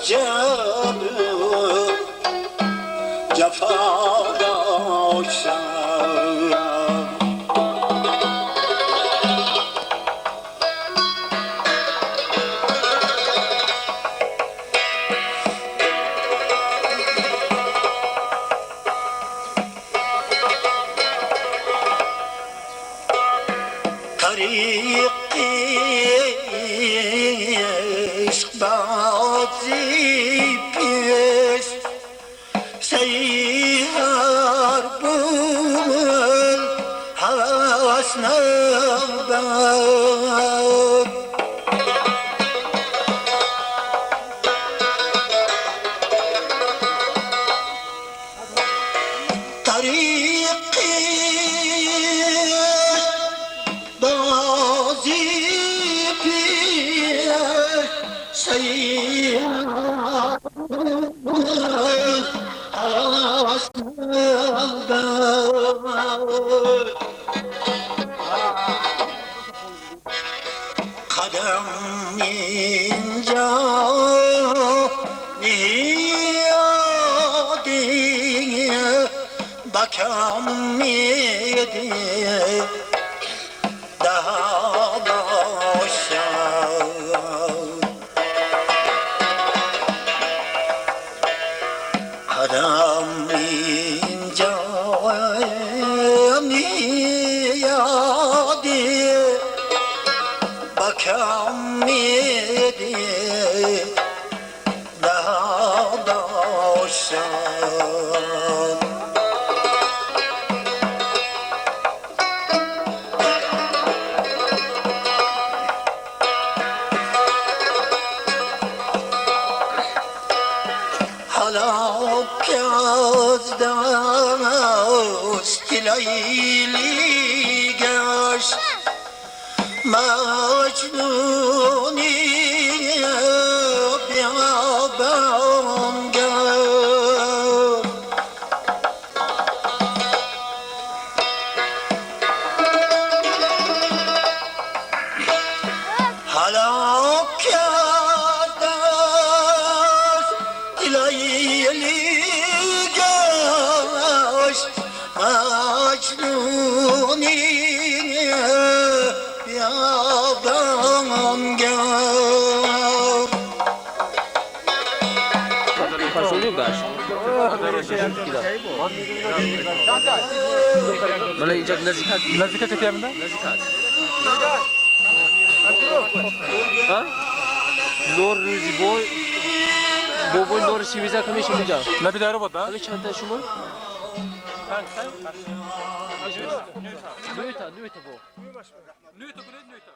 جبر جفا داشتم طریق عشق بازی پیش سیهر بول هوس نبود طریق بازی پیش سیهر بول هوس نبود قدم اینجا نیادی بکم میدی daha başa قدم اینجا نیادی بکم میدی daha başa حالا که از دست لیلی گشت مجنونی بیابان گشت حالا که از دست لیلی گشت مجنونی بیابان گشت Personel gash. Mana ijak nazikat. Nazikat çekeyim mi? Nazikat. Ha? Lor boy. Boy lor siviza kami shimija. Ne bir daha robot da? Abi çanta shumur. Nuyta bu. Nüyta bu ne nüyta?